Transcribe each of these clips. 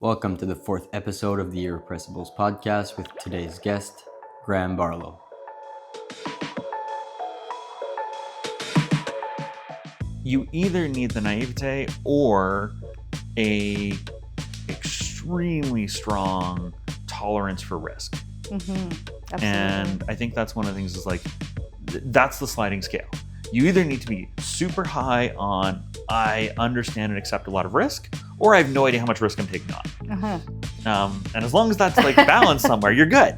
Welcome to the fourth episode of the Irrepressibles podcast with today's guest, Graeme Barlow. You either need the naivete or a extremely strong tolerance for risk. Absolutely. And I think that's one of the things is that's the sliding scale. You either need to be super high on, I understand and accept a lot of risk, or I have no idea how much risk I'm taking on. And as long as that's balanced somewhere, you're good.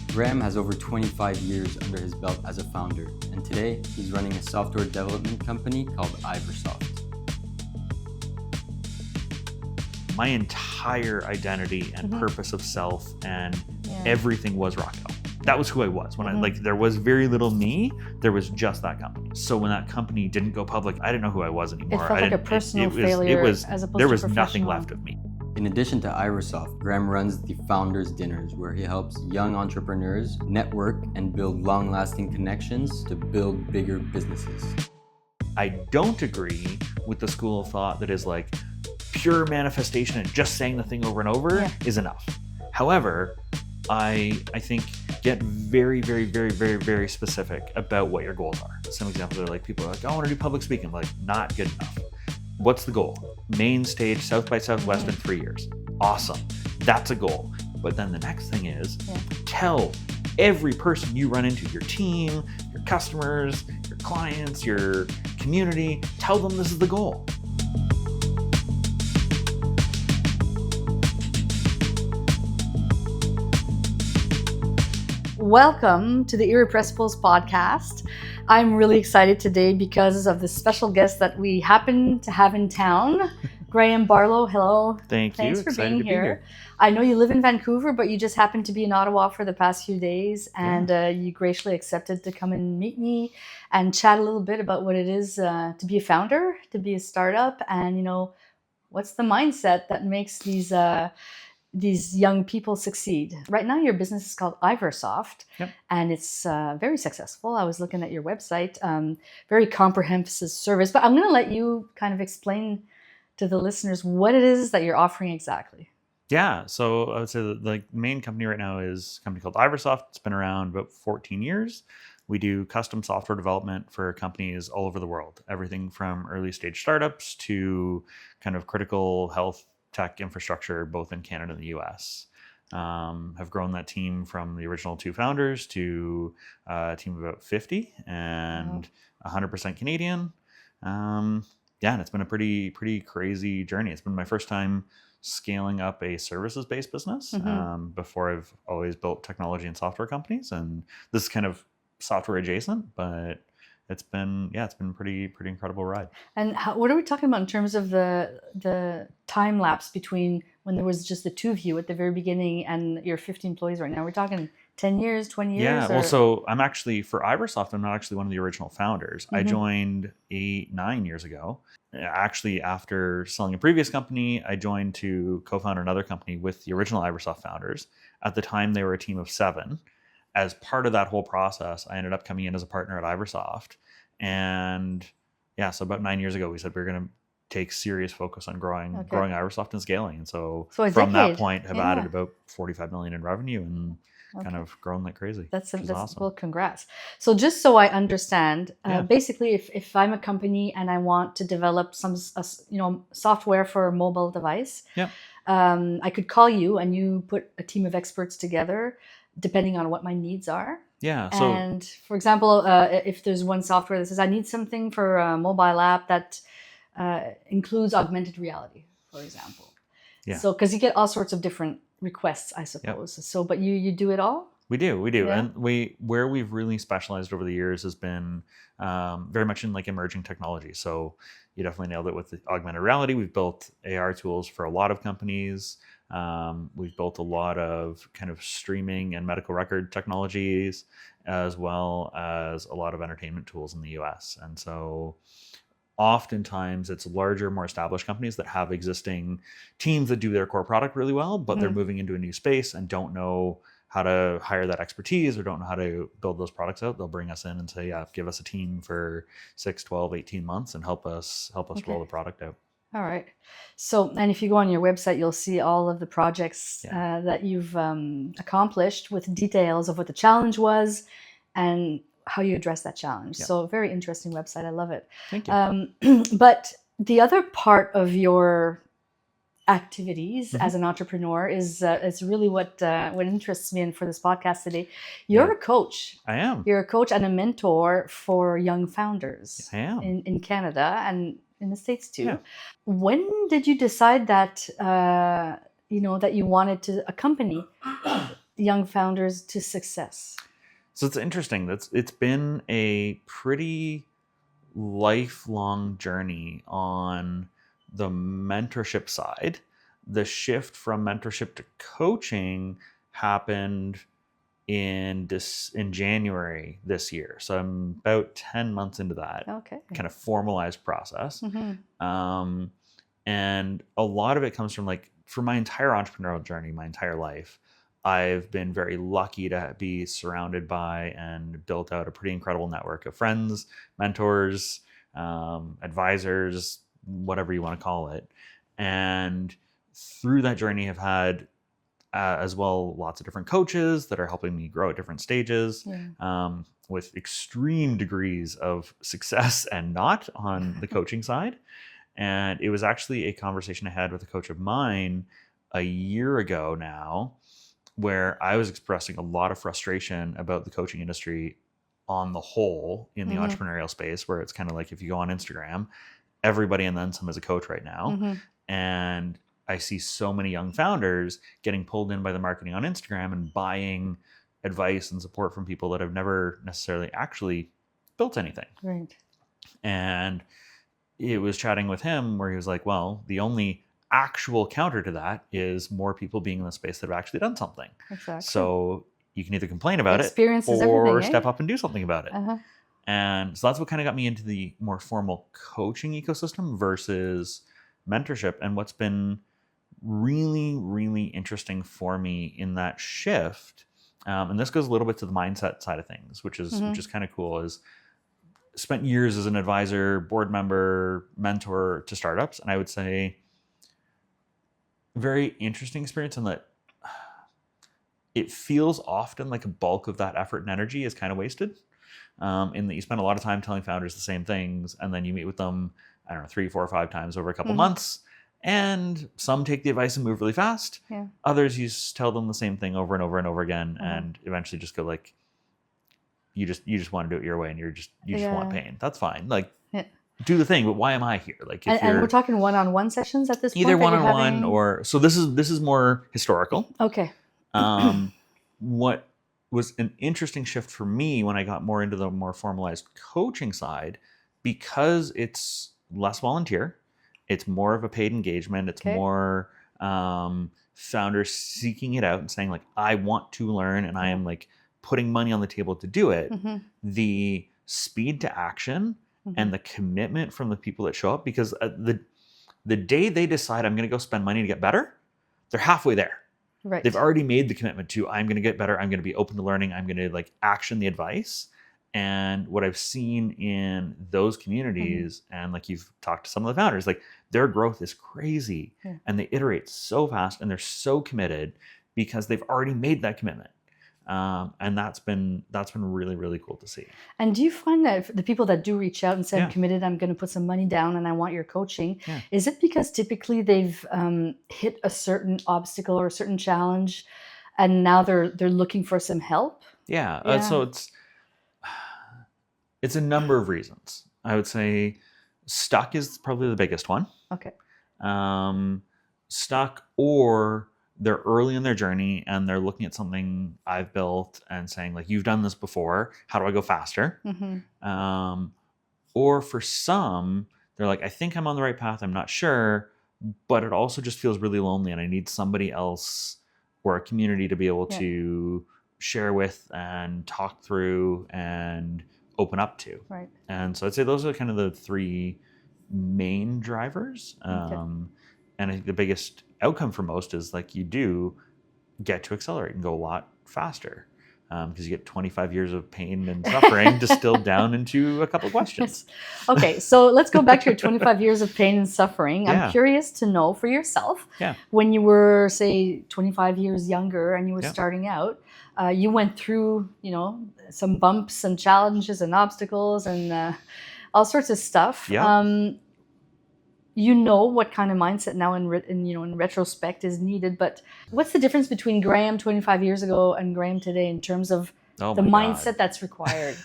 Graeme has over 25 years under his belt as a founder, and today he's running a software development company called Irrepressibles. My entire identity and purpose of self and everything was Rocket. That was who I was. When there was very little me, there was just that company. So when that company didn't go public, I didn't know who I was anymore. It felt like a personal failure as opposed there to was nothing professional. left of me. In addition to Irresoft, Graeme runs the Founders Dinners, where he helps young entrepreneurs network and build long-lasting connections to build bigger businesses. I don't agree with the school of thought that is pure manifestation and just saying the thing over and over is enough. However, I think get very, very, very, very, very specific about what your goals are. Some examples are people are I want to do public speaking. Not good enough. What's the goal? Main stage, South by Southwest in 3 years. Awesome. That's a goal. But then the next thing is tell every person you run into, your team, your customers, your clients, your community, tell them this is the goal. Welcome to the Irrepressibles podcast. I'm really excited today because of the special guest that we happen to have in town, Graeme Barlow. Hello. Thanks for Excited being to be here. I know you live in Vancouver, but you just happened to be in Ottawa for the past few days, and you graciously accepted to come and meet me and chat a little bit about what it is to be a founder, to be a startup, and what's the mindset that makes these young people succeed. Right now, your business is called Irresoft, and it's very successful. I was looking at your website, very comprehensive service, but I'm going to let you kind of explain to the listeners what it is that you're offering exactly. Yeah, so I would say the main company right now is a company called Irresoft. It's been around about 14 years. We do custom software development for companies all over the world, everything from early stage startups to kind of critical health tech infrastructure, both in Canada and the US. Have grown that team from the original 2 founders to a team of about 50 and 100% Canadian. And it's been a pretty crazy journey. It's been my first time scaling up a services-based business. Before, I've always built technology and software companies, and this is kind of software adjacent, but it's been pretty incredible ride. And what are we talking about in terms of the time lapse between when there was just the 2 of you at the very beginning and your 50 employees right now? We're talking 10 years, 20 years? Yeah, well, so I'm actually, for Irresoft, I'm not actually one of the original founders. I joined 9 years ago. Actually, after selling a previous company, I joined to co-found another company with the original Irresoft founders. At the time, they were a team of 7. As part of that whole process, I ended up coming in as a partner at Irresoft. And so about 9 years ago, we said we were going to take serious focus on growing Irresoft and scaling. And so from that point, have added about 45 million in revenue and kind of grown like crazy. That's awesome. Well, congrats. So just so I understand, basically, if I'm a company and I want to develop some software for a mobile device, I could call you and you put a team of experts together, depending on what my needs are. Yeah. So, and for example, if there's one software that says I need something for a mobile app that includes augmented reality, for example. Yeah. So because you get all sorts of different requests, I suppose. So, but you do it all? We do. Yeah. And where we've really specialized over the years has been very much in emerging technology. So you definitely nailed it with the augmented reality. We've built AR tools for a lot of companies. We've built a lot of kind of streaming and medical record technologies, as well as a lot of entertainment tools in the US. And so oftentimes it's larger, more established companies that have existing teams that do their core product really well, but they're moving into a new space and don't know how to hire that expertise or don't know how to build those products out. They'll bring us in and say, give us a team for 6, 12, 18 months and help us roll the product out. All right. So, and if you go on your website, you'll see all of the projects that you've accomplished with details of what the challenge was and how you address that challenge. Yeah. So, very interesting website. I love it. Thank you. But the other part of your activities Mm-hmm. as an entrepreneur is really what interests me. And for this podcast today, you're a coach. I am. You're a coach and a mentor for young founders I am. in Canada and in the States too. Yeah. When did you decide that that you wanted to accompany young founders to success? So it's interesting. It's been a pretty lifelong journey on the mentorship side. The shift from mentorship to coaching happened in January this year. So I'm about 10 months into that kind of formalized process. Mm-hmm. And a lot of it comes from for my entire entrepreneurial journey, my entire life, I've been very lucky to be surrounded by and built out a pretty incredible network of friends, mentors, advisors, whatever you want to call it. And through that journey, I've had as well lots of different coaches that are helping me grow at different stages, with extreme degrees of success and not on the coaching side. And it was actually a conversation I had with a coach of mine a year ago now, where I was expressing a lot of frustration about the coaching industry on the whole in the entrepreneurial space, where it's kind of like if you go on Instagram, everybody and then some is a coach right now. And I see so many young founders getting pulled in by the marketing on Instagram and buying advice and support from people that have never necessarily actually built anything. Right. And it was chatting with him where he was like, well, the only actual counter to that is more people being in the space that have actually done something. Exactly. So you can either complain about it or step up and do something about it. And so that's what kind of got me into the more formal coaching ecosystem versus mentorship. And what's been really, really interesting for me in that shift, and this goes a little bit to the mindset side of things, which is kind of cool, is spent years as an advisor, board member, mentor to startups. And I would say very interesting experience in that it feels often like a bulk of that effort and energy is kind of wasted, in that you spend a lot of time telling founders the same things, and then you meet with them, I don't know, 3, 4, or 5 times over a couple months, and some take the advice and move really fast. Others, you just tell them the same thing over and over and over again, and eventually just go like, you just want to do it your way, and you just want pain. That's fine. Do the thing, but why am I here? And we're talking one-on-one sessions at this point? Either one-on-one or, so this is more historical. Okay. What was an interesting shift for me when I got more into the more formalized coaching side, because it's less volunteer, it's more of a paid engagement, it's more founders seeking it out and saying I want to learn, and I am putting money on the table to do it. The speed to action and the commitment from the people that show up, because the day they decide I'm going to go spend money to get better, they're halfway there. Right. They've already made the commitment to, I'm going to get better, I'm going to be open to learning, I'm going to action the advice. And what I've seen in those communities, and you've talked to some of the founders, their growth is crazy, and they iterate so fast, and they're so committed because they've already made that commitment. And that's been really, really cool to see. And do you find that the people that do reach out and say, I'm committed, I'm going to put some money down and I want your coaching, is it because typically they've hit a certain obstacle or a certain challenge, and now they're looking for some help? So it's a number of reasons. I would say stuck is probably the biggest one. Okay. Stuck, or they're early in their journey and they're looking at something I've built and saying you've done this before, how do I go faster? Or for some, they're I think I'm on the right path, I'm not sure, but it also just feels really lonely and I need somebody else or a community to be able to share with and talk through and open up to. Right. And so I'd say those are kind of the 3 main drivers. And I think the biggest outcome for most is you do get to accelerate and go a lot faster. because you get 25 years of pain and suffering distilled down into a couple of questions. Okay, so let's go back to your 25 years of pain and suffering. Yeah. I'm curious to know for yourself, Yeah. when you were, say, 25 years younger and you were Yeah. starting out, you went through, some bumps and challenges and obstacles and all sorts of stuff. Yeah. You know what kind of mindset now in retrospect is needed, but what's the difference between Graeme 25 years ago and Graeme today in terms of Oh the my mindset that's required?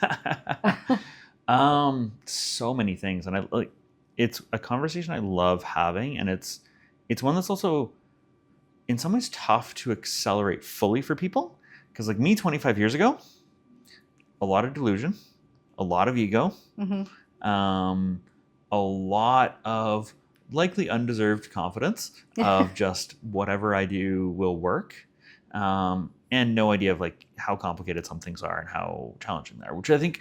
So many things, and it's a conversation I love having, and it's one that's also in some ways tough to accelerate fully for people, because like me 25 years ago, a lot of delusion, a lot of ego, a lot of likely undeserved confidence of just whatever I do will work, and no idea of like how complicated some things are and how challenging they are, which I think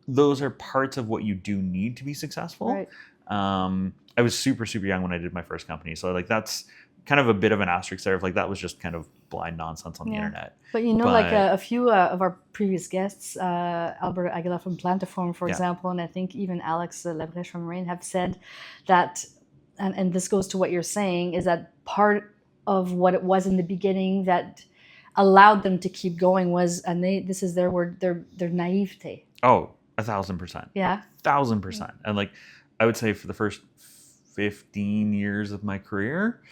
those are parts of what you do need to be successful. Right. I was super, super young when I did my first company, so like that's kind of a bit of an asterisk there of like that was just kind of blind nonsense on the internet. But like a few of our previous guests, Albert Aguilar from Plantiform, for example, and I think even Alex Labrèche from Rain have said that, and this goes to what you're saying, is that part of what it was in the beginning that allowed them to keep going was, and this is their word, their naivete. Oh, 1,000%. Yeah. 1,000%. And like, I would say for the first 15 years of my career,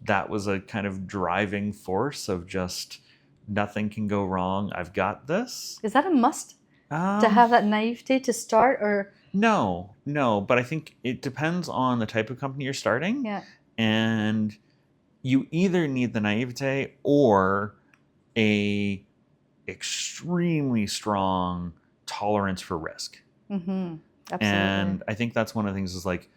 that was a kind of driving force of just nothing can go wrong. I've got this. Is that a must to have that naivete to start, or? No. But I think it depends on the type of company you're starting. Yeah. And you either need the naivete or a extremely strong tolerance for risk. Mm-hmm. Absolutely. And I think that's one of the things is like,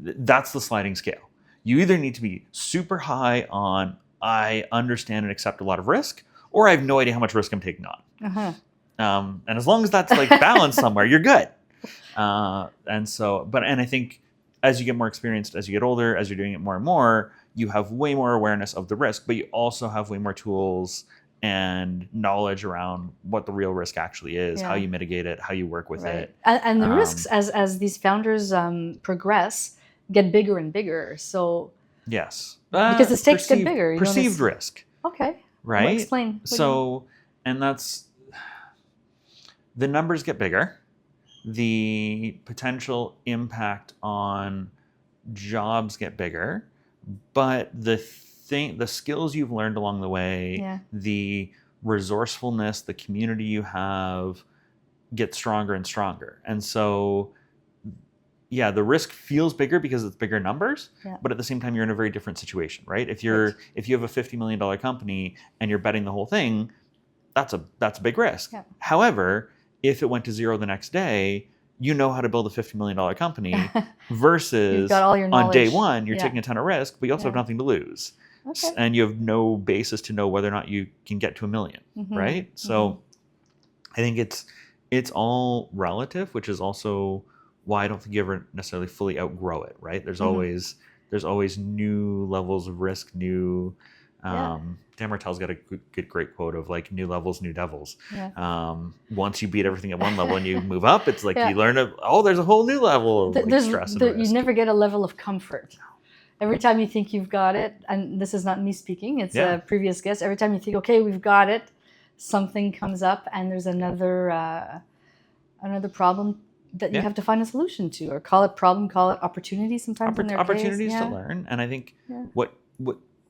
that's the sliding scale. You either need to be super high on, I understand and accept a lot of risk, or I have no idea how much risk I'm taking on. Uh-huh. And as long as that's like balanced somewhere, you're good. And I think as you get more experienced, as you get older, as you're doing it more and more, you have way more awareness of the risk, but you also have way more tools and knowledge around what the real risk actually is, how you mitigate it, how you work with it. And the risks, as these founders progress, get bigger and bigger. So yes, because the stakes get bigger. Perceived risk. Okay. Right. Well, explain. And that's, the numbers get bigger. The potential impact on jobs get bigger, but the skills you've learned along the way, the resourcefulness, the community you have gets stronger and stronger. And so, the risk feels bigger because it's bigger numbers, but at the same time, you're in a very different situation, right? If you have a $50 million company and you're betting the whole thing, that's a big risk. Yeah. However, if it went to zero the next day, you know how to build a $50 million company versus you've got all your knowledge. On day one, you're taking a ton of risk, but you also have nothing to lose. Okay. And you have no basis to know whether or not you can get to $1 million, right? So I think it's all relative, which is also why I don't think you ever necessarily fully outgrow it, right? There's always new levels of risk, new Dan Martell's got a great quote of like new levels, new devils. Yeah. Once you beat everything at one level and you move up, it's like you learn there's a whole new level of stress and risk. You never get a level of comfort. Every time you think you've got it, and this is not me speaking, it's a previous guest, every time you think, okay, we've got it, something comes up and there's another problem that you have to find a solution to, or call it problem, call it opportunity sometimes in their opportunities case. to learn. And I think what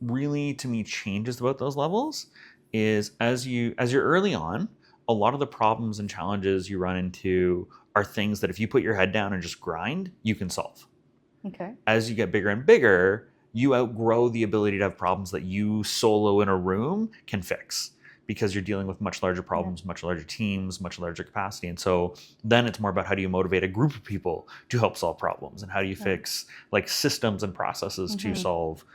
really to me changes about those levels is as you're early on, a lot of the problems and challenges you run into are things that if you put your head down and just grind, you can solve. Okay. As you get bigger and bigger, you outgrow the ability to have problems that you solo in a room can fix, because you're dealing with much larger problems, much larger teams, much larger capacity. And so then it's more about how do you motivate a group of people to help solve problems, and how do you fix like systems and processes to solve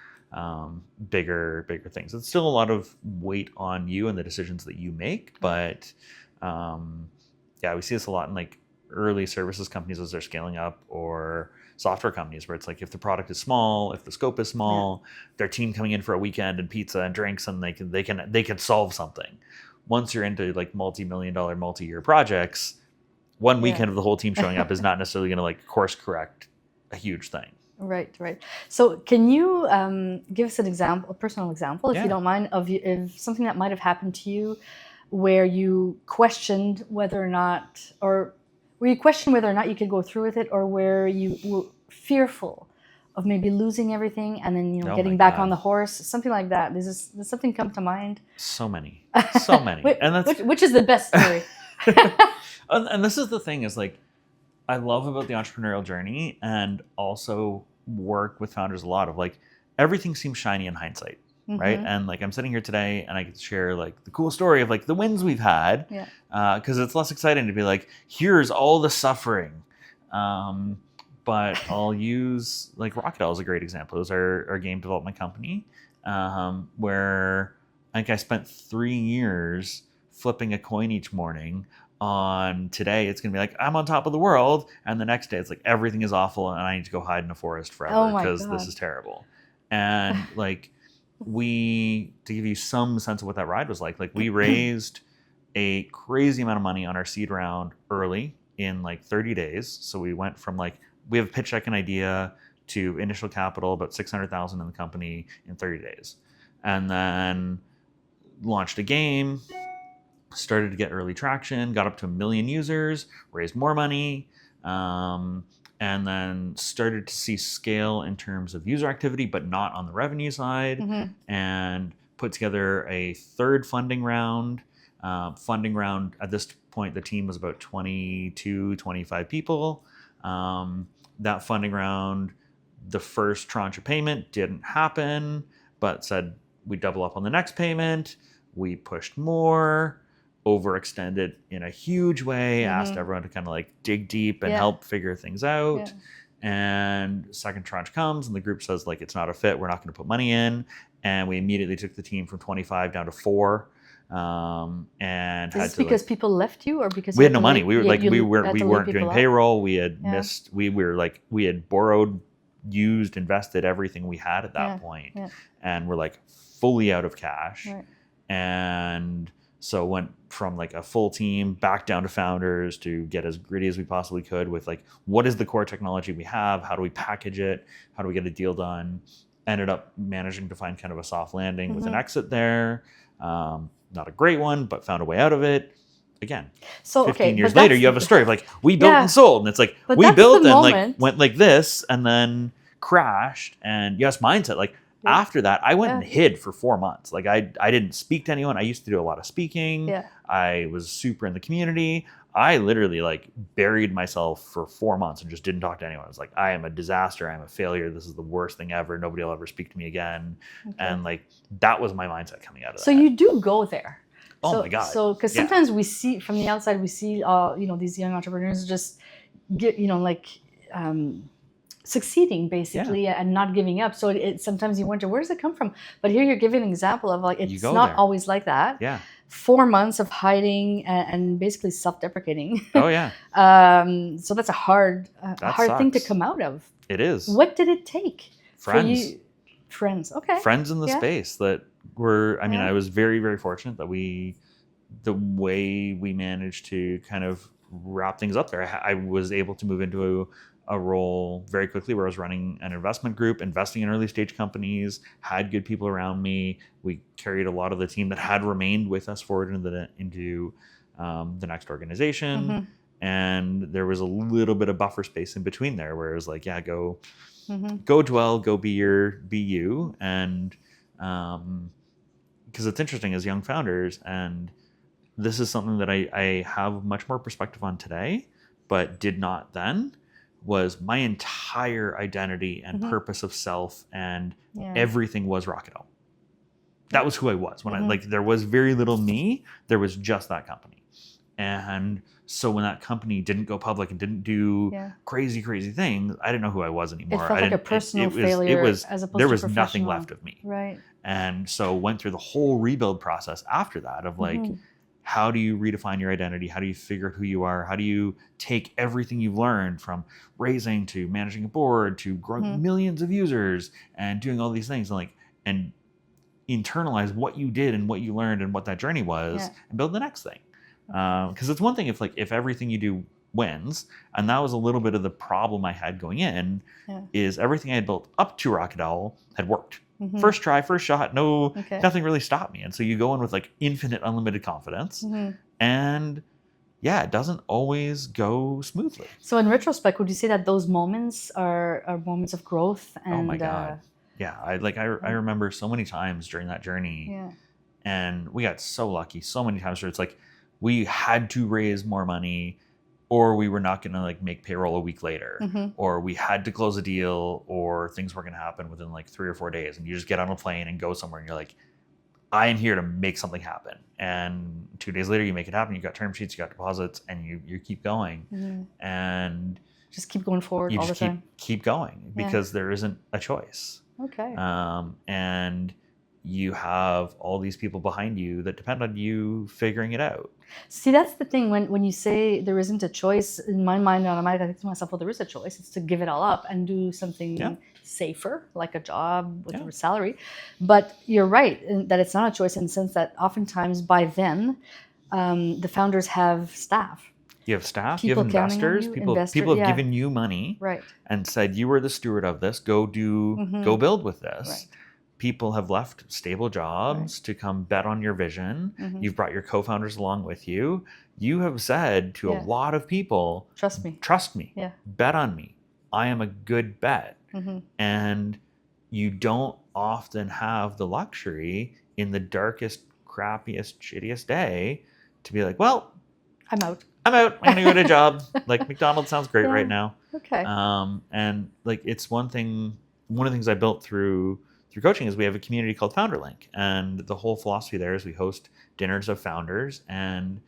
bigger things. It's still a lot of weight on you and the decisions that you make, but we see this a lot in like early services companies as they're scaling up, or software companies where it's like if the product is small, if the scope is small, their team coming in for a weekend and pizza and drinks, and they can solve something. once you're into like multi-million dollar, multi-year projects, one weekend of the whole team showing up is not necessarily going to like course correct a huge thing. Right. So can you give us an example, a personal example, if you don't mind, of something that might have happened to you where you questioned whether or not you could go through with it, or where you were fearful of maybe losing everything and then getting back on the horse, something like that? Does something come to mind? So many. And that's which is the best story. And this is the thing, is like, I love about the entrepreneurial journey, and also work with founders a lot of like, everything seems shiny in hindsight, right? And like, I'm sitting here today and I get to share like the cool story of like the wins we've had, because it's less exciting to be like, here's all the suffering. But I'll use like Rocketal as a great example. It was our game development company, where I think I spent 3 years flipping a coin each morning on today it's going to be like, I'm on top of the world. And the next day it's like, everything is awful and I need to go hide in a forest forever because this is terrible. And like, to give you some sense of what that ride was like we raised a crazy amount of money on our seed round early in like 30 days. So we went from like, we have a pitch deck and idea to initial capital, about 600,000 in the company in 30 days. And then launched a game, started to get early traction, got up to 1 million users, raised more money, and then started to see scale in terms of user activity, but not on the revenue side, and put together a third funding round. At this point, the team was about 22, 25 people. That funding round, the first tranche of payment didn't happen, but said we'd double up on the next payment. We pushed more, overextended in a huge way, asked everyone to kind of like dig deep and help figure things out. And second tranche comes and the group says like, it's not a fit, we're not going to put money in. And we immediately took the team from 25 down to 4. And is this because people left you, or because we had no money? We weren't doing payroll. We had missed. We had borrowed, used, invested everything we had at that point, and we're like fully out of cash. And so went from like a full team back down to founders to get as gritty as we possibly could with like, what is the core technology we have? How do we package it? How do we get a deal done? Ended up managing to find kind of a soft landing with an exit there. Not a great one, but found a way out of it. Again, so 15 years later, you have a story of like, we built and sold. And it's like, we built and like went like this and then crashed. And yes, mindset, like after that, I went and hid for 4 months. Like I didn't speak to anyone. I used to do a lot of speaking. I was super in the community. I literally like buried myself for 4 months and just didn't talk to anyone. I was like, I am a disaster. I'm a failure. This is the worst thing ever. Nobody will ever speak to me again. And like, that was my mindset coming out of that. So you do go there. My God. So, because sometimes we see from the outside, we see, these young entrepreneurs just get, succeeding basically and not giving up. So sometimes you wonder, where does it come from? But here you're giving an example of like, it's not always like that. 4 months of hiding and basically self-deprecating. So that's a hard thing to come out of. It is. What did it take? Friends. For you? Friends. Okay. Friends in the space that were, I was very, very fortunate that the way we managed to kind of wrap things up there, I was able to move into a role very quickly where I was running an investment group, investing in early stage companies, had good people around me. We carried a lot of the team that had remained with us forward into the next organization. And there was a little bit of buffer space in between there where it was like, go dwell, go be you. And because it's interesting as young founders, and this is something that I have much more perspective on today, but did not then, was my entire identity and purpose of self and everything was Rocketal. That was who I was. When there was very little me, there was just that company. And so when that company didn't go public and didn't do crazy things, I didn't know who I was anymore. It felt like a personal failure as opposed there to was professional. nothing left of me. Right. And so went through the whole rebuild process after that of like, how do you redefine your identity? How do you figure out who you are? How do you take everything you've learned from raising to managing a board to growing millions of users and doing all these things and internalize what you did and what you learned and what that journey was and build the next thing. Because it's one thing if everything you do wins, and that was a little bit of the problem I had going in, is everything I had built up to Rocket Owl had worked. First try, first shot, nothing really stopped me. And so you go in with like infinite, unlimited confidence, and it doesn't always go smoothly. So in retrospect, would you say that those moments are moments of growth? And, oh my God. I remember so many times during that journey, and we got so lucky so many times where it's like we had to raise more money, or we were not going to like make payroll a week later, or we had to close a deal, or things were going to happen within like 3 or 4 days, and you just get on a plane and go somewhere and you're like, I am here to make something happen. And 2 days later you make it happen. You got term sheets, you got deposits, and you keep going, and just keep going forward all the time. Keep going, because there isn't a choice. Okay. And you have all these people behind you that depend on you figuring it out. See, that's the thing. When you say there isn't a choice, in my mind, I think to myself, well, there is a choice. It's to give it all up and do something safer, like a job with a salary. But you're right in that it's not a choice in the sense that oftentimes by then, the founders have staff. You have staff, you have investors, people have given you money and said, you were the steward of this, go build with this. Right. People have left stable jobs to come bet on your vision. You've brought your co-founders along with you. You have said to a lot of people, trust me, bet on me. I am a good bet. And you don't often have the luxury in the darkest, crappiest, shittiest day to be like, well, I'm out. I'm going to go to a job. Like McDonald's sounds great right now. Okay. And like, it's one of the things I built through coaching is we have a community called Founder Link, and the whole philosophy there is we host dinners of founders, and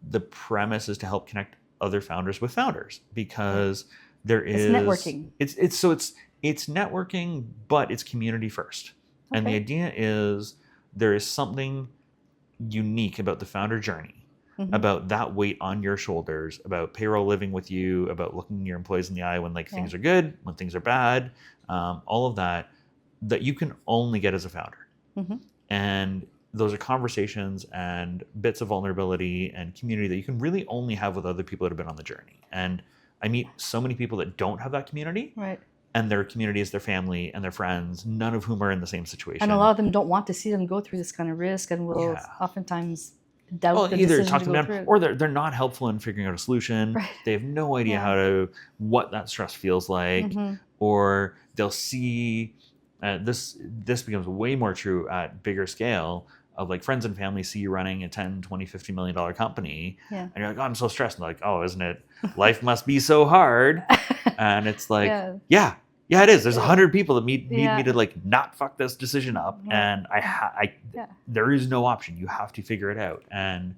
the premise is to help connect other founders with founders, because it's networking. It's networking, but it's community first. Okay. And the idea is there is something unique about the founder journey, about that weight on your shoulders, about payroll living with you, about looking your employees in the eye when things are good, when things are bad, all of that you can only get as a founder. And those are conversations and bits of vulnerability and community that you can really only have with other people that have been on the journey. And I meet so many people that don't have that community. Right. And their community is their family and their friends, none of whom are in the same situation. And a lot of them don't want to see them go through this kind of risk, and will oftentimes doubt the either decision talk to to go them through. or they're not helpful in figuring out a solution. Right. They have no idea what that stress feels like, or they'll see. This becomes way more true at bigger scale of like friends and family see you running a 10, 20, $50 million company. And you're like, oh, I'm so stressed. And they're like, oh, isn't it? Life must be so hard. And it's like, yeah, it is. There's 100 people that need me to like not fuck this decision up. And there is no option. You have to figure it out. And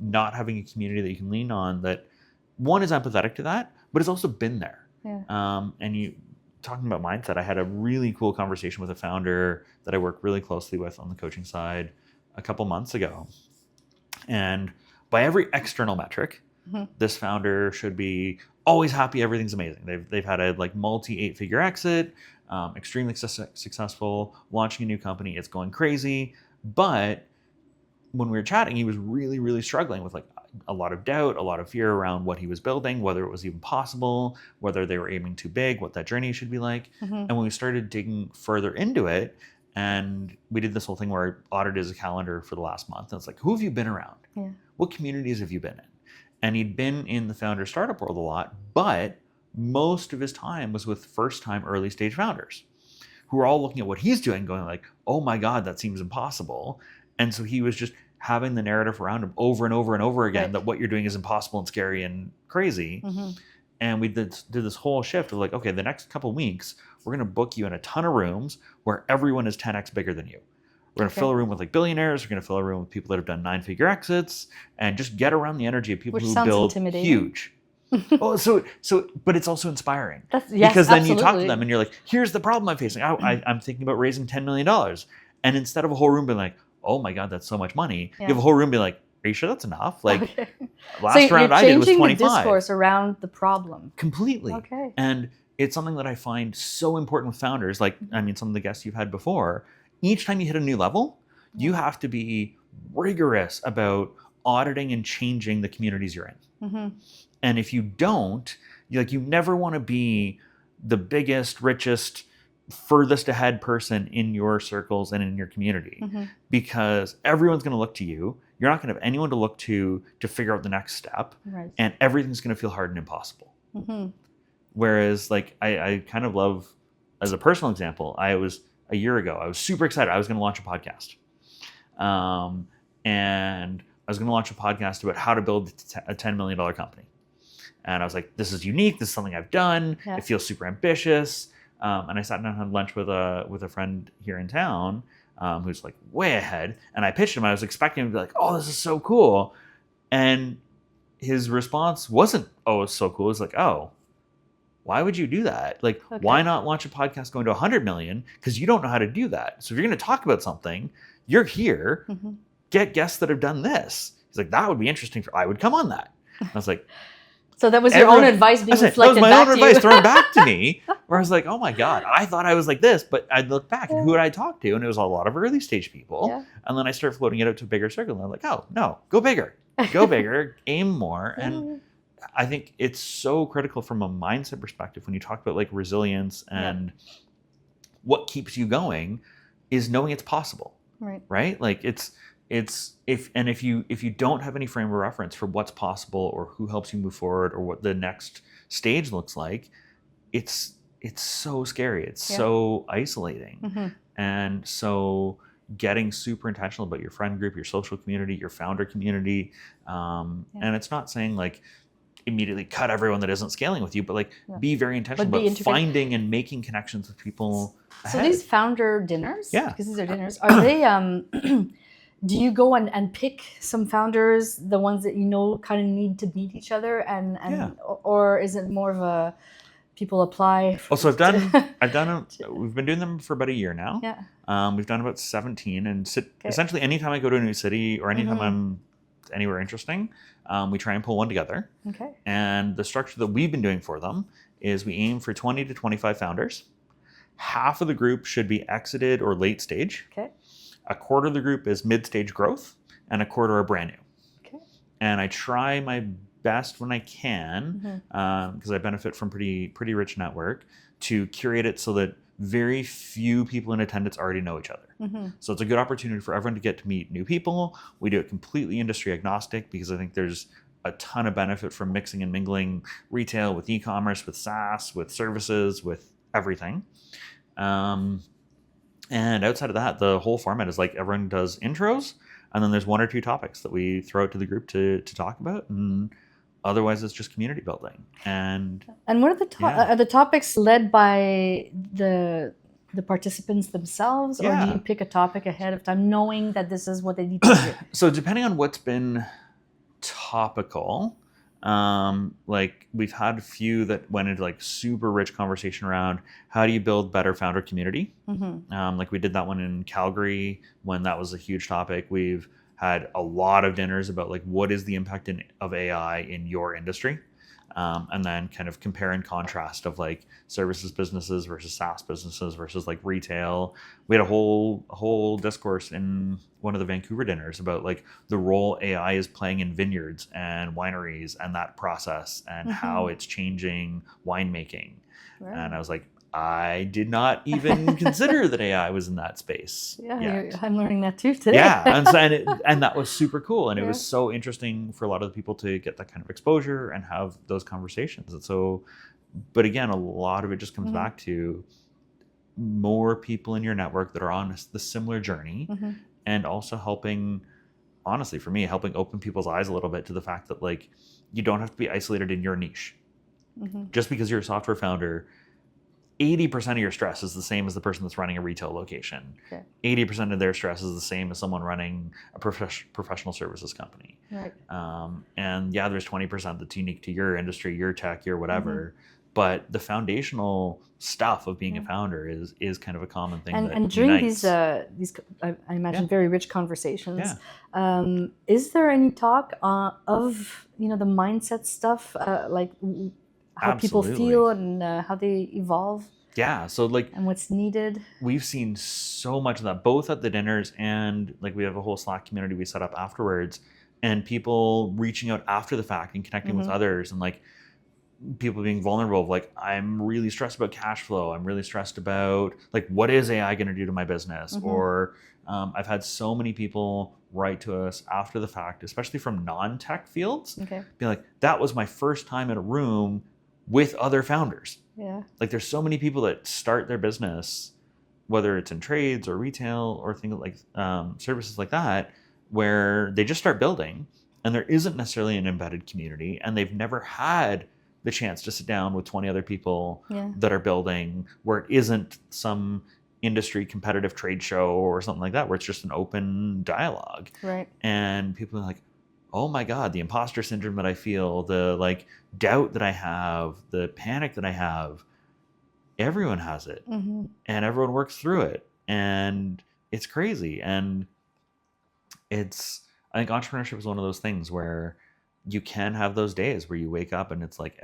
not having a community that you can lean on that one is empathetic to that, but it's also been there. And talking about mindset, I had a really cool conversation with a founder that I work really closely with on the coaching side a couple months ago. And by every external metric, this founder should be always happy, everything's amazing. They've had a like multi 8-figure exit, extremely successful, launching a new company, it's going crazy. But when we were chatting, he was really, really struggling with like a lot of doubt, a lot of fear around what he was building, whether it was even possible, whether they were aiming too big, what that journey should be like. And when we started digging further into it, and we did this whole thing where I audited his calendar for the last month, and it's like, who have you been around? What communities have you been in? And he'd been in the founder startup world a lot, but most of his time was with first-time early stage founders who were all looking at what he's doing going like, oh my God, that seems impossible. And so he was just having the narrative around him over and over and over again that what you're doing is impossible and scary and crazy. And we did this whole shift of like, okay, the next couple of weeks, we're going to book you in a ton of rooms where everyone is 10x bigger than you. We're going to fill a room with like billionaires. We're going to fill a room with people that have done 9-figure exits, and just get around the energy of people who build huge. But it's also inspiring. Because then you talk to them and you're like, here's the problem I'm facing. I'm thinking about raising $10 million. And instead of a whole room being like, oh my God, that's so much money, you have a whole room being like, are you sure that's enough? Like last round I did was 25. So you're changing the discourse around the problem. Completely. Okay. And it's something that I find so important with founders. Like, I mean, some of the guests you've had before each time you hit a new level, you have to be rigorous about auditing and changing the communities you're in. Mm-hmm. And if you don't, you never want to be the biggest, richest, furthest ahead person in your circles and in your community, because everyone's going to look to you. You're not going to have anyone to look to figure out the next step, Right. and everything's going to feel hard and impossible. Mm-hmm. Whereas, like, I kind of love, as a personal example, a year ago, I was super excited. I was going to launch a podcast. And I was going to launch a podcast about how to build a $10 million company. And I was like, this is unique. This is something I've done. Yeah. It feels super ambitious. And I sat down and had lunch with a friend here in town who's like way ahead. And I pitched him. I was expecting him to be like, oh, this is so cool. And his response wasn't, oh, it's so cool. It's like, oh, why would you do that? Like, why not launch a podcast going to 100 million? Because you don't know how to do that. So if you're going to talk about something, you're here, get guests that have done this. He's like, that would be interesting. I would come on that. And I was like, so that was your own advice being reflected back to you. That was my own advice thrown back to me, where I was like, oh my God, I thought I was like this, but I'd look back and who would I talk to? And it was a lot of early stage people. Yeah. And then I started floating it out to a bigger circle. And I'm like, oh no, go bigger, aim more. And I think it's so critical from a mindset perspective when you talk about like resilience and what keeps you going is knowing it's possible. Right? Like if you don't have any frame of reference for what's possible or who helps you move forward or what the next stage looks like, it's so scary. It's so isolating. And so getting super intentional about your friend group, your social community, your founder community. And it's not saying like immediately cut everyone that isn't scaling with you, but like be very intentional about finding and making connections with people ahead. So these founder dinners, because these are dinners, are they do you go and pick some founders, the ones that you know kind of need to meet each other, and or is it more of a people apply? So I've done we've been doing them for about a year now. We've done about 17, and essentially anytime I go to a new city or anytime I'm anywhere interesting, we try and pull one together. And the structure that we've been doing for them is we aim for 20 to 25 founders. Half of the group should be exited or late stage. A quarter of the group is mid-stage growth, and a quarter are brand new. And I try my best when I can, because I benefit from pretty rich network, to curate it so that very few people in attendance already know each other. So it's a good opportunity for everyone to get to meet new people. We do it completely industry agnostic because I think there's a ton of benefit from mixing and mingling retail with e-commerce, with SaaS, with services, with everything. And outside of that, the whole format is like everyone does intros, and then there's one or two topics that we throw out to the group to talk about, and otherwise it's just community building. And what are the topics led by the participants themselves, or do you pick a topic ahead of time, knowing that this is what they need to hear? So depending on what's been topical, like we've had a few that went into like super rich conversation around how do you build better founder community. Like we did that one in Calgary when that was a huge topic. We've had a lot of dinners about like what is the impact of AI in your industry, and then kind of compare and contrast of like services businesses versus SaaS businesses versus like retail. We had a whole discourse in one of the Vancouver dinners about like the role AI is playing in vineyards and wineries and that process and how it's changing winemaking. And I was like, I did not even consider that AI was in that space. I'm learning that too today. And that was super cool. And it was so interesting for a lot of the people to get that kind of exposure and have those conversations. And so, but again, a lot of it just comes back to more people in your network that are on the similar journey, and also helping open people's eyes a little bit to the fact that like, you don't have to be isolated in your niche. Just because you're a software founder, 80% of your stress is the same as the person that's running a retail location. 80% of their stress is the same as someone running a professional services company. And there's 20% that's unique to your industry, your tech, your whatever. But the foundational stuff of being a founder is kind of a common thing. And during these I imagine very rich conversations, is there any talk of the mindset stuff, like how people feel and how they evolve? Yeah. So like and what's needed. we've seen so much of that, both at the dinners and like we have a whole Slack community we set up afterwards, and people reaching out after the fact and connecting with others, and like people being vulnerable of like, I'm really stressed about cash flow. I'm really stressed about like, what is AI going to do to my business? Or I've had so many people write to us after the fact, especially from non-tech fields, be like, that was my first time in a room with other founders. Yeah. Like there's so many people that start their business, whether it's in trades or retail or things like services like that, where they just start building and there isn't necessarily an embedded community, and they've never had the chance to sit down with 20 other people that are building, where it isn't some industry competitive trade show or something like that, where it's just an open dialogue. Right. And people are like, oh my God, the imposter syndrome that I feel, the like doubt that I have, the panic that I have, everyone has it and everyone works through it. And it's crazy. And I think entrepreneurship is one of those things where you can have those days where you wake up and it's like,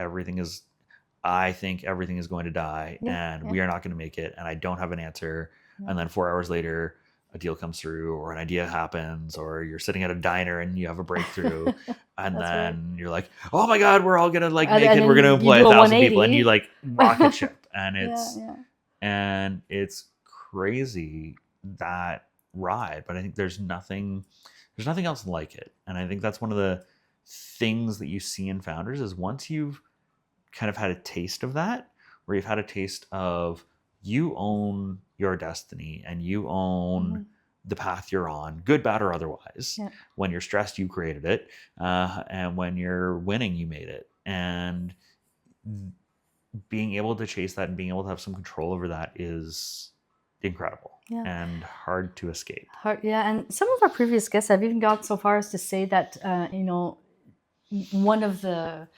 I think everything is going to die and we are not going to make it. And I don't have an answer. And then 4 hours later, a deal comes through or an idea happens, or you're sitting at a diner and you have a breakthrough. And then you're like, oh my God, we're all going to like make it. We're going to employ 1,000 people, and you like rocket ship. And it's crazy, that ride. But I think there's nothing else like it. And I think that's one of the things that you see in founders is once you've kind of had a taste of that, where you've had a taste of you own your destiny and you own the path you're on, good, bad, or otherwise. When you're stressed, you created it. And when you're winning, you made it. And being able to chase that and being able to have some control over that is incredible and hard to escape. And some of our previous guests have even gone so far as to say that, one of the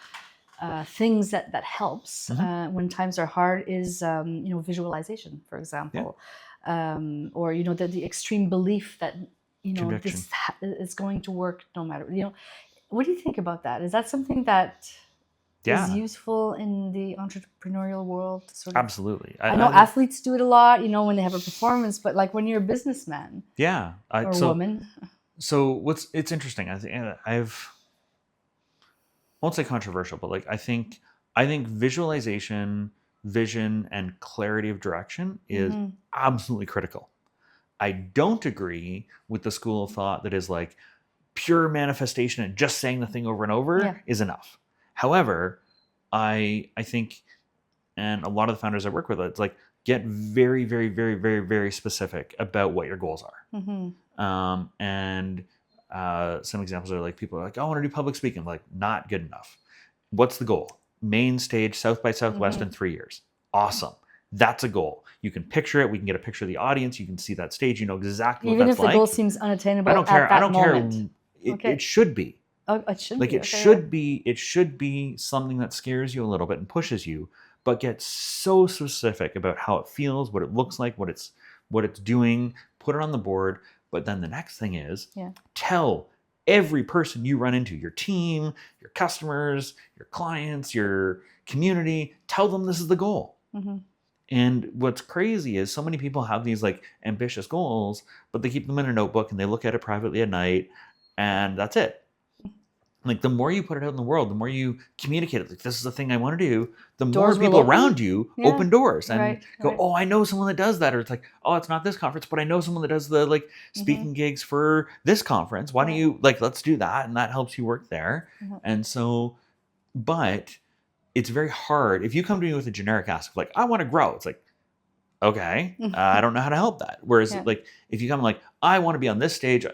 things that helps when times are hard is visualization, for example, or the extreme belief that this is going to work no matter. What do you think about that? Is that something that is useful in the entrepreneurial world? Absolutely. I know athletes do it a lot, when they have a performance, but like when you're a businessman, or woman. So it's interesting. I think won't say controversial, but like I think visualization, vision, and clarity of direction is absolutely critical. I don't agree with the school of thought that is like pure manifestation and just saying the thing over and over is enough. However, I think, and a lot of the founders I work with, it's like get very, very, very, very, very specific about what your goals are. Some examples are like people are like, I want to do public speaking. I'm like, not good enough. What's the goal? Main stage, South by Southwest in 3 years. Awesome. That's a goal. You can picture it. We can get a picture of the audience. You can see that stage. You know exactly what that's like. Even if the goal seems unattainable, I don't care. I don't moment. care. It should be. Oh, it should like be. It should be. It should be something that scares you a little bit and pushes you, but get so specific about how it feels, what it looks like, what it's doing. Put it on the board. But then the next thing is tell every person you run into, your team, your customers, your clients, your community, tell them this is the goal. And what's crazy is so many people have these like ambitious goals, but they keep them in a notebook and they look at it privately at night, and that's it. Like the more you put it out in the world, the more you communicate it. Like this is the thing I want to do. The more people around you open doors and go, oh, I know someone that does that. Or it's like, oh, it's not this conference, but I know someone that does the like speaking gigs for this conference. Why don't you let's do that? And that helps you work there. And so, but it's very hard. If you come to me with a generic ask of like, I want to grow. It's like, okay, I don't know how to help that. Whereas like, if you come like, I want to be on this stage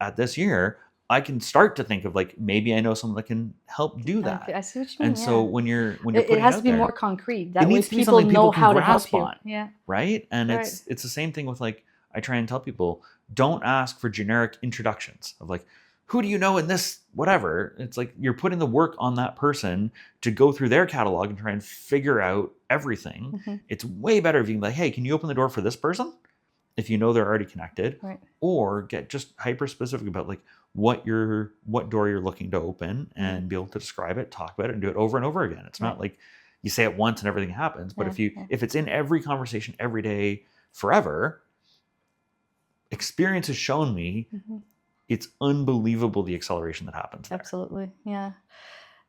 at this year, I can start to think of like, maybe I know someone that can help do that. I see what you mean. And so when you're it has to be more concrete. That way people know how to help you. Right. And it's the same thing with like, I try and tell people, don't ask for generic introductions of like, who do you know in this whatever? It's like you're putting the work on that person to go through their catalog and try and figure out everything. It's way better if you can be like, hey, can you open the door for this person? If you know they're already connected, or get just hyper specific about like what door you're looking to open and be able to describe it, talk about it, and do it over and over again. It's not like you say it once and everything happens. But Yeah. if it's in every conversation every day forever, experience has shown me it's unbelievable the acceleration that happens there. Absolutely. Yeah.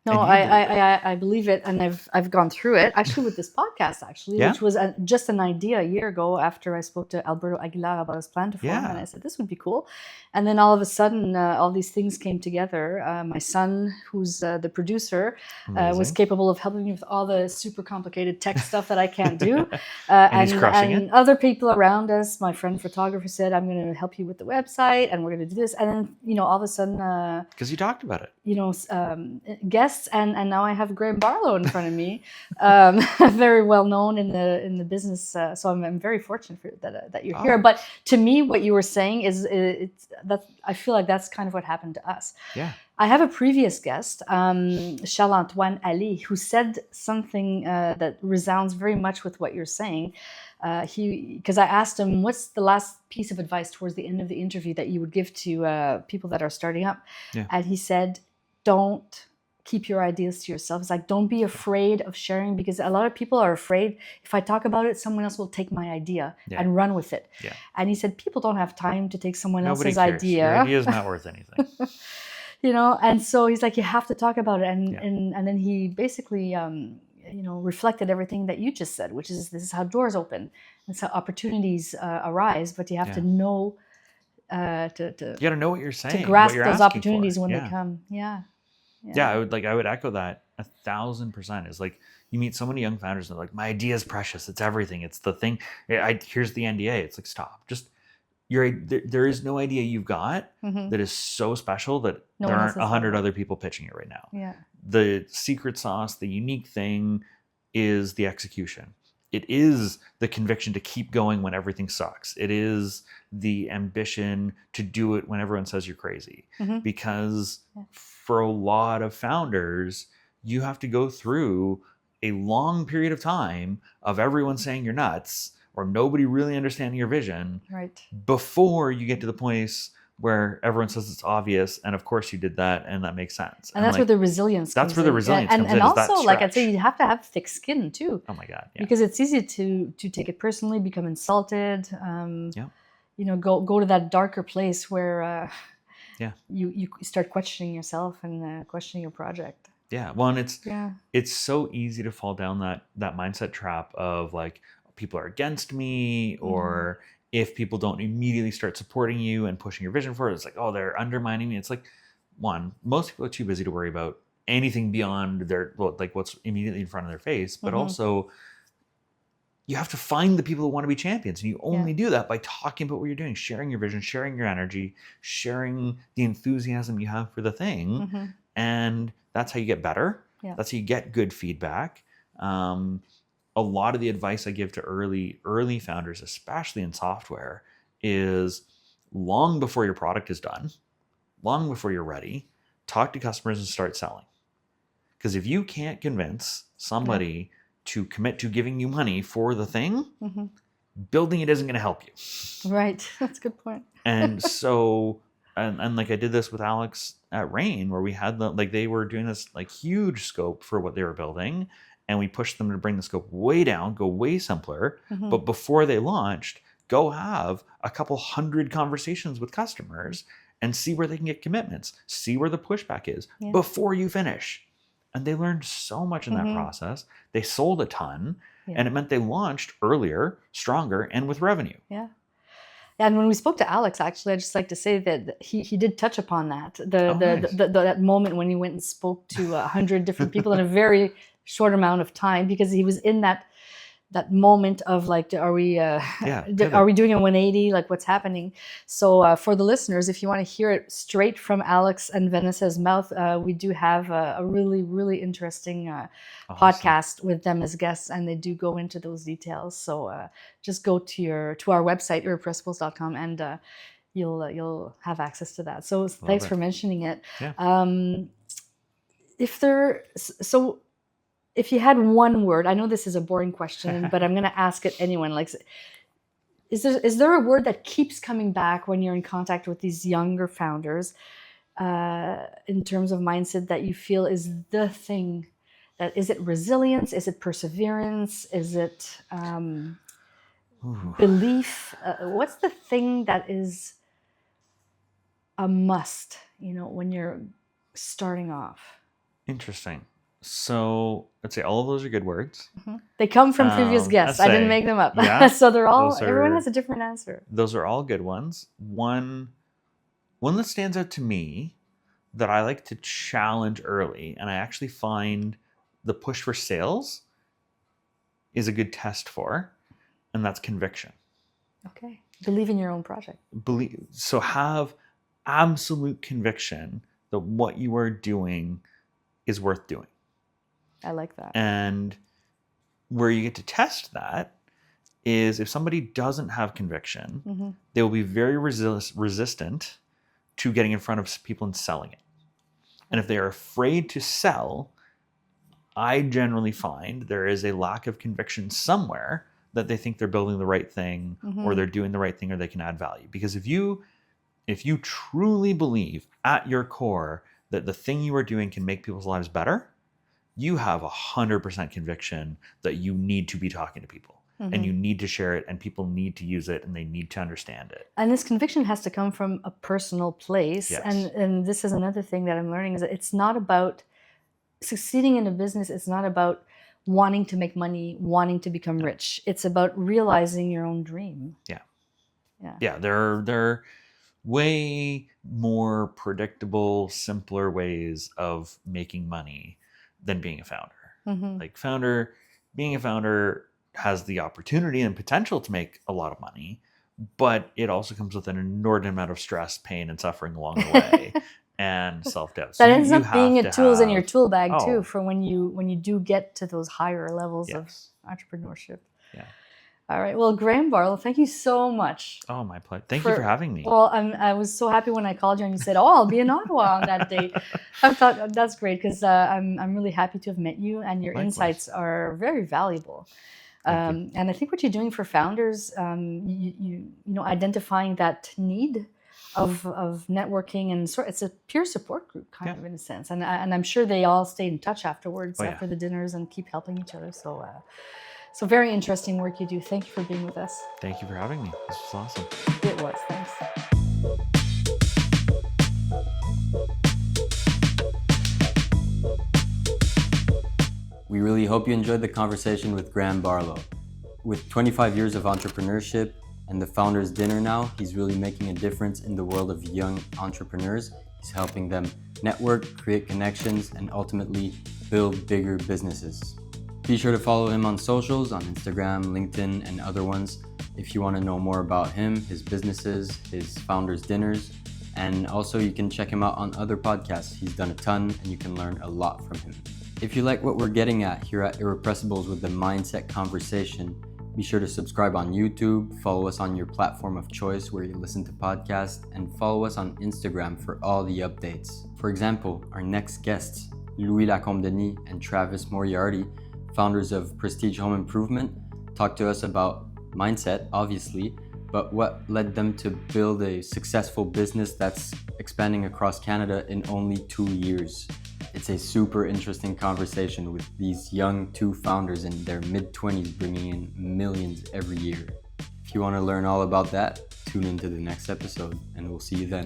No, And you believe it. I believe it, and I've gone through it actually with this podcast Yeah? which was just an idea a year ago after I spoke to Alberto Aguilar about his plan to form, Yeah. and I said this would be cool, and then all of a sudden all these things came together. My son, who's the producer, was Amazing. capable of helping me with all the super complicated tech stuff that I can't do, And he's crushing it. other people around us. My friend photographer said, "I'm going to help you with the website, and we're going to do this," and then all of a sudden. Because you talked about it. Guests, and now I have Graeme Barlow in front of me, very well known in the business. So I'm very fortunate that you're here. But to me, what you were saying is that I feel like that's kind of what happened to us. Yeah. I have a previous guest, Charles-Antoine Ali, who said something that resounds very much with what you're saying. Because I asked him, what's the last piece of advice towards the end of the interview that you would give to people that are starting up? Yeah. And he said, don't keep your ideas to yourself. It's like, don't be afraid of sharing, because a lot of people are afraid, if I talk about it, someone else will take my idea and run with it. Yeah. And he said, people don't have time to take someone Nobody else's cares. idea. Your idea is not worth anything. And so he's like, you have to talk about it. And then he basically, reflected everything that you just said, which is, this is how doors open. It's how opportunities arise, but you have to know You got to know what you're saying. to grasp what you're those asking opportunities for. when they come. Yeah. Yeah, I would echo that 1,000%. Is like, you meet so many young founders and they're like, my idea is precious. It's everything. It's the thing. Here's the NDA. It's like, stop. Just there is no idea you've got that is so special that there aren't 100 other people pitching it right now. Yeah. The secret sauce, the unique thing is the execution. It is the conviction to keep going when everything sucks. It is the ambition to do it when everyone says you're crazy. Because for a lot of founders, you have to go through a long period of time of everyone saying you're nuts or nobody really understanding your vision before you get to the place where everyone says it's obvious, and of course you did that, and that makes sense. And that's where the resilience comes in. That's where the resilience comes in. And also, that like I'd say, you have to have thick skin too. Oh my God. Yeah. Because it's easy to take it personally, become insulted. Go to that darker place where you start questioning yourself and questioning your project. Yeah. Well, and it's so easy to fall down that mindset trap of like, people are against me, or if people don't immediately start supporting you and pushing your vision forward, it's like, oh, they're undermining me. It's like, one, most people are too busy to worry about anything beyond what's immediately in front of their face. But also, you have to find the people who want to be champions. And you only do that by talking about what you're doing, sharing your vision, sharing your energy, sharing the enthusiasm you have for the thing. And that's how you get better. Yeah. That's how you get good feedback. A lot of the advice I give to early founders, especially in software, is long before your product is done, long before you're ready, talk to customers and start selling. Because if you can't convince somebody to commit to giving you money for the thing, building it isn't going to help you. Right. That's a good point. And so, and like I did this with Alex at Rain, where we had they were doing this like huge scope for what they were building. And we pushed them to bring the scope way down, go way simpler. But before they launched, go have a couple hundred conversations with customers and see where they can get commitments, see where the pushback is before you finish. And they learned so much in that process. They sold a ton, and it meant they launched earlier, stronger, and with revenue. Yeah. And when we spoke to Alex, actually, I'd just like to say that he did touch upon that. That moment when he went and spoke to 100 different people in a very short amount of time, because he was in that moment of like, are we doing a 180? Like, what's happening? So for the listeners, if you want to hear it straight from Alex and Vanessa's mouth, we do have a really, really interesting podcast with them as guests, and they do go into those details. So just go to our website, Irrepressibles.com, and you'll have access to that. So thanks for mentioning it. Yeah. If you had one word, I know this is a boring question, but I'm going to ask it anyone. Like, is there a word that keeps coming back when you're in contact with these younger founders, in terms of mindset, that you feel is the thing is it resilience? Is it perseverance? Is it belief? What's the thing that is a must, when you're starting off? Interesting. So I'd say all of those are good words. They come from previous guests. I didn't make them up. Yeah, so everyone has a different answer. Those are all good ones. One that stands out to me that I like to challenge early, and I actually find the push for sales is a good test for, and that's conviction. Okay. Believe in your own project. So have absolute conviction that what you are doing is worth doing. I like that. And where you get to test that is if somebody doesn't have conviction, they will be very resistant to getting in front of people and selling it. And if they are afraid to sell, I generally find there is a lack of conviction somewhere that they think they're building the right thing or they're doing the right thing or they can add value. Because if you truly believe at your core that the thing you are doing can make people's lives better, you have 100% conviction that you need to be talking to people and you need to share it and people need to use it and they need to understand it. And this conviction has to come from a personal place. Yes. And this is another thing that I'm learning is that it's not about succeeding in a business. It's not about wanting to make money, wanting to become rich. It's about realizing your own dream. Yeah. They're way more predictable, simpler ways of making money than being a founder. Like being a founder has the opportunity and potential to make a lot of money, but it also comes with an inordinate amount of stress, pain, and suffering along the way, and self-doubt. So that ends up being tools in your tool bag too, for when you do get to those higher levels of entrepreneurship. Yeah. All right. Well, Graeme Barlow, thank you so much. Oh, my pleasure. Thank you for having me. Well, I was so happy when I called you and you said, I'll be in Ottawa on that date. I thought that's great because I'm really happy to have met you and your insights are very valuable. And I think what you're doing for founders, you identifying that need of networking and it's a peer support group kind of in a sense. And I'm sure they all stay in touch afterwards after the dinners and keep helping each other. So very interesting work you do. Thank you for being with us. Thank you for having me. This was awesome. It was. Thanks. We really hope you enjoyed the conversation with Graeme Barlow. With 25 years of entrepreneurship and the Founders Dinner now, he's really making a difference in the world of young entrepreneurs. He's helping them network, create connections, and ultimately build bigger businesses. Be sure to follow him on socials, on Instagram, LinkedIn, and other ones if you want to know more about him, his businesses, his Founders Dinners, and also you can check him out on other podcasts. He's done a ton and you can learn a lot from him. If you like what we're getting at here at Irrepressibles with the Mindset Conversation, be sure to subscribe on YouTube, follow us on your platform of choice where you listen to podcasts, and follow us on Instagram for all the updates. For example, our next guests, Louis Lacombe-Denis and Travis Moriarty, founders of Prestige Home Improvement, talk to us about mindset, obviously, but what led them to build a successful business that's expanding across Canada in only 2 years. It's a super interesting conversation with these young two founders in their mid-20s bringing in millions every year. If you want to learn all about that, tune into the next episode and we'll see you then.